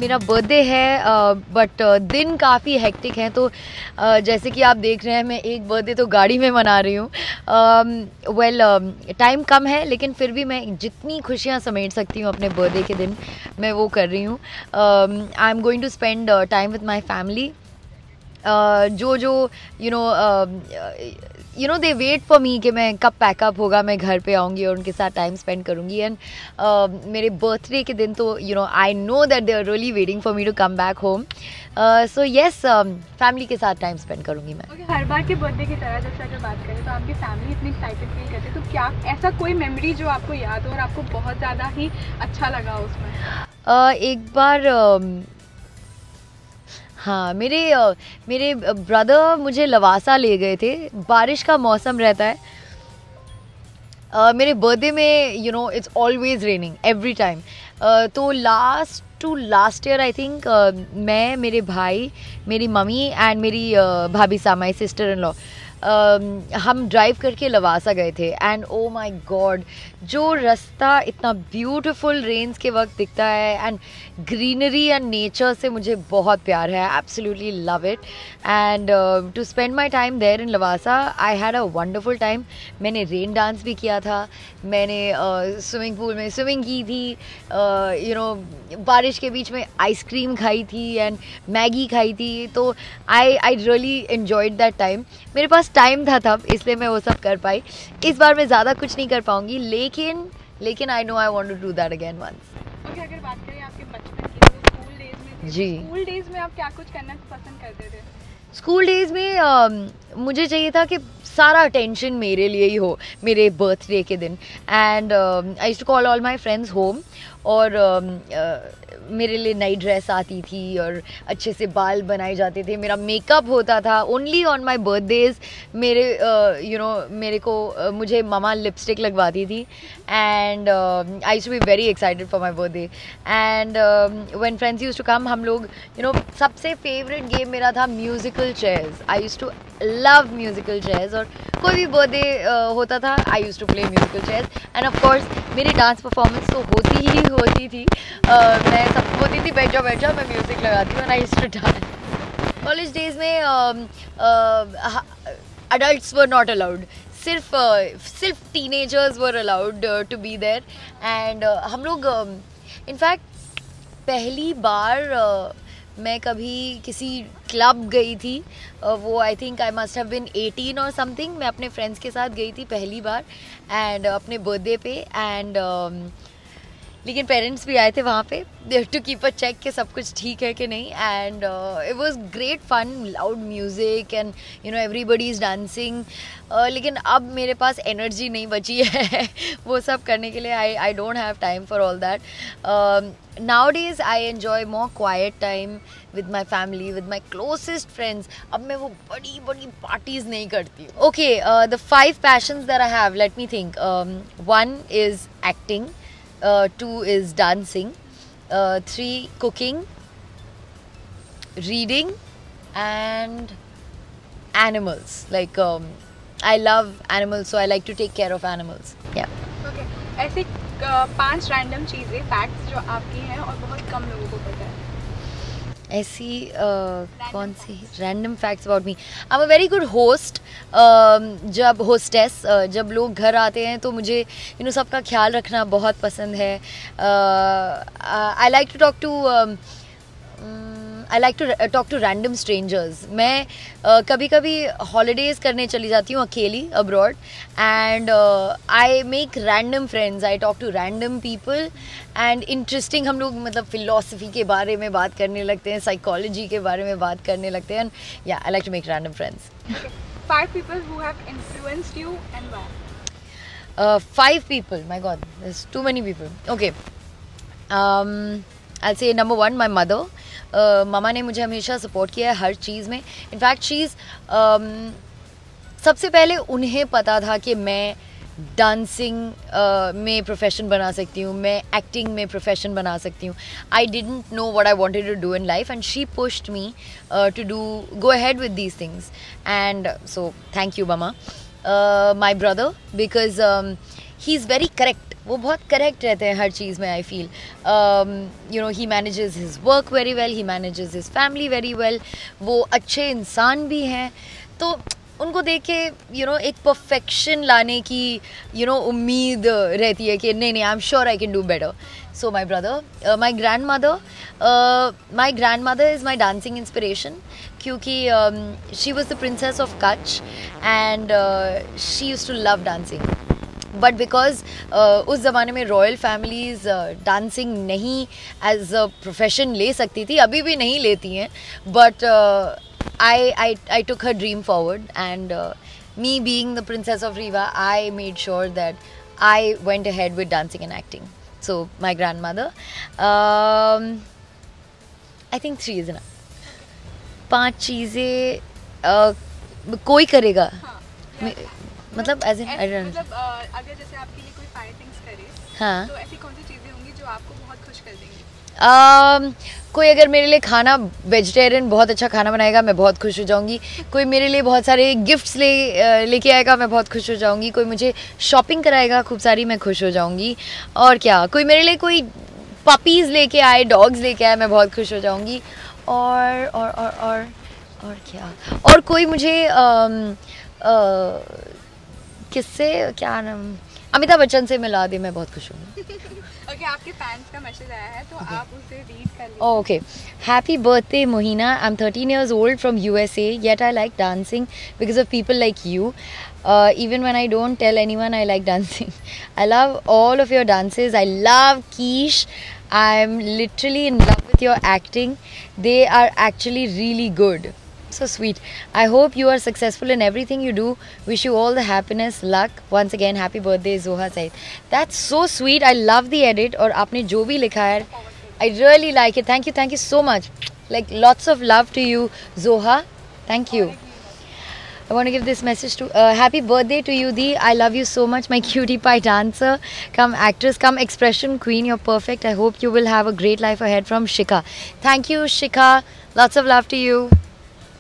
मेरा बर्थडे है बट दिन काफ़ी हेक्टिक हैं, तो जैसे कि आप देख रहे हैं मैं एक बर्थडे तो गाड़ी में मना रही हूँ। टाइम कम है लेकिन फिर भी मैं जितनी खुशियाँ समेट सकती हूँ अपने बर्थडे के दिन मैं वो कर रही हूँ। I am going to spend time with my family. जो you know they wait for me कि मैं कब पैकअप होगा, मैं घर पे आऊँगी और उनके साथ टाइम स्पेंड करूँगी। एंड मेरे बर्थडे के दिन तो I know that they are really waiting for me to come back home. So yes, family के साथ टाइम स्पेंड करूँगी मैं। Okay, हर बार के बर्थडे की तरह जैसे अगर बात करें तो आपकी फैमिली इतनी एक्साइटेड फील करती है, तो क्या ऐसा कोई मेमोरी जो आपको याद हो और आपको बहुत ज़्यादा ही अच्छा लगा उसमें? एक बार हाँ, मेरे ब्रदर मुझे लवासा ले गए थे। बारिश का मौसम रहता है। मेरे बर्थडे में it's always raining every time. तो लास्ट ईयर आई थिंक मैं, मेरे भाई, मेरी मम्मी एंड मेरी भाभी साहब, माई सिस्टर इन लॉ, हम ड्राइव करके लवासा गए थे। एंड ओ माई गॉड, जो रास्ता इतना ब्यूटीफुल रेन्स के वक्त दिखता है एंड ग्रीनरी एंड नेचर से मुझे बहुत प्यार है। Absolutely love it. And to spend my time there in Lavasa I had a wonderful time. मैंने रेन डांस भी किया था, मैंने स्विमिंग पूल में स्विमिंग की थी, बारिश के बीच में आइसक्रीम खाई थी एंड मैगी खाई थी। तो I really enjoyed that time. मेरे पास टाइम था तब, इसलिए मैं वो सब कर पाई। इस बार मैं ज़्यादा कुछ नहीं कर पाऊँगी, लेकिन I know I want to do that again once. Okay, अगर बात करें आपके बचपन की, तो स्कूल डेज में थे। जी, स्कूल डेज में आप क्या कुछ करना पसंद करते थे? स्कूल डेज़ में मुझे चाहिए था कि सारा अटेंशन मेरे लिए ही हो मेरे बर्थडे के दिन। And I used to call all my friends home, और मेरे लिए नई ड्रेस आती थी और अच्छे से बाल बनाए जाते थे, मेरा मेकअप होता था ओनली ऑन माय बर्थडेज। मेरे को मुझे ममा लिपस्टिक लगवाती थी। And I used to be very excited for my birthday. And when friends used to come, हम लोग सबसे फेवरेट गेम मेरा था musical chairs. I used to love musical chairs, और कोई भी बर्थडे होता था I used to play musical chairs. And of course मेरी डांस परफॉर्मेंस तो होती थी। मैं सब बोलती थी बैठ जाओ, मैं म्यूजिक लगाती हूँ and I used to dance. College days में adults were not allowed, सिर्फ teenagers were allowed to be there. And हम लोग इनफैक्ट पहली बार मैं कभी किसी क्लब गई थी, वो I think I must have been 18 और समथिंग। मैं अपने फ्रेंड्स के साथ गई थी पहली बार एंड अपने बर्थडे पे। एंड लेकिन पेरेंट्स भी आए थे वहाँ पे टू कीप अ चेक कि सब कुछ ठीक है कि नहीं। And it was great fun, loud music and everybody is dancing. लेकिन अब मेरे पास एनर्जी नहीं बची है वो सब करने के लिए। I don't have time for all that. Nowadays I enjoy more quiet time with my family, with my closest friends. अब मैं वो बड़ी parties नहीं करती हूँ। Okay, the 5 passions that I have, let me think. 1 is acting, 2 is dancing, 3 cooking, reading, and animals. Like I love animals, so I like to take care of animals. Yeah. Okay, ऐसे 5 random चीज़ें, facts जो आपकी हैं और बहुत कम लोगों को पता है। ऐसी कौन सी random facts about me? I am a very good host. जब होस्टेस, जब लोग घर आते हैं तो मुझे सबका ख्याल रखना बहुत पसंद है। I like to talk to random strangers. मैं कभी कभी हॉलीडेज़ करने चली जाती हूँ अकेली abroad, and I make random friends, I talk to random people and interesting. हम लोग मतलब फ़िलॉसफी के बारे में बात करने लगते हैं, साइकोलॉजी के बारे में बात करने लगते हैं। या I like to make random friends. 5 people who have influenced you and why? 5 people, my god, there's too many people. Okay, I'll say number 1, my mother. मामा ने मुझे हमेशा सपोर्ट किया है हर चीज़ में। इनफैक्ट सबसे पहले उन्हें पता था कि मैं डांसिंग में प्रोफेशन बना सकती हूँ, मैं एक्टिंग में प्रोफेशन बना सकती हूँ। I didn't know what I wanted to do in life and she pushed me to go ahead with these things. And so thank you mama. My brother, because he is very correct, वो बहुत correct रहते हैं हर चीज़ में. I feel you know he manages his work very well, he manages his family very well. वो अच्छे इंसान भी हैं, तो उनको देख के यू नो एक परफेक्शन लाने की यू नो उम्मीद रहती है कि नहीं नहीं, I am sure I can do better. So my brother, my grandmother is my dancing inspiration क्योंकि she was the princess of Kutch and she used to love dancing. But because उस ज़माने में रॉयल फैमिलीज़ डांसिंग नहीं as a profession ले सकती थी, अभी भी नहीं लेती हैं. But I took her dream forward and me being the princess of Riva, I made sure that I went ahead with dancing and acting. So my grandmother, I think 3 is enough. 5 चीज़ें कोई करेगा. मतलब as in मतलब अगर जैसे आपके लिए कोई 5 थिंग्स करे, हाँ, तो ऐसी कौन सी चीज़ें होंगी जो आपको बहुत खुश कर देंगी? कोई अगर मेरे लिए खाना वेजिटेरियन बहुत अच्छा खाना बनाएगा, मैं बहुत खुश हो जाऊंगी. कोई मेरे लिए बहुत सारे गिफ्ट्स लेके आएगा, मैं बहुत खुश हो जाऊंगी. कोई मुझे शॉपिंग कराएगा खूब सारी, मैं खुश हो जाऊंगी. और क्या, कोई मेरे लिए कोई पपीज़ लेके आए, डॉग्स लेके आए, मैं बहुत खुश हो जाऊंगी. और क्या, और कोई मुझे किससे, क्या नाम, अमिताभ बच्चन से मिला दे, मैं बहुत खुश हूँ. ओके, आपके फैंस का मैसेज आया है तो आप उसे रीड कर लीजिए. Okay. Happy birthday Mohina. I'm 13 years old from USA, yet I like dancing because of people like you. Even when I don't tell anyone I like dancing. I love all of your dances. I love Quiche. I'm literally in love with your acting. They are actually really good. So sweet. I hope you are successful in everything you do. Wish you all the happiness, luck. Once again, happy birthday, Zoha Said. That's so sweet. I love the edit. और आपने जो भी लिखा है, I really like it. Thank you so much. Like lots of love to you, Zoha. Thank you. I want to give this message to happy birthday to you, Di. I love you so much, my cutie pie dancer, come actress, come expression queen. You're perfect. I hope you will have a great life ahead from Shika. Thank you, Shika. Lots of love to you.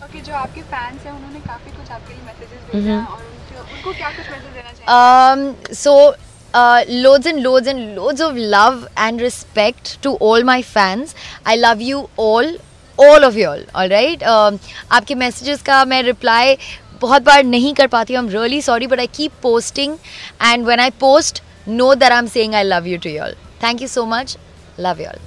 Okay, जो आपके fans हैं उन्होंने काफ़ी कुछ आपके लिए messages भेजा है, और उनको क्या कुछ मैसेज देना चाहिए? So loads and loads of love and respect to all my fans. I love you all of you all right. आपके messages का मैं reply बहुत बार नहीं कर पाती हूँ. I'm really sorry, but I keep posting, and when I post, know that I'm saying I love you to you all. Thank you so much. Love you all.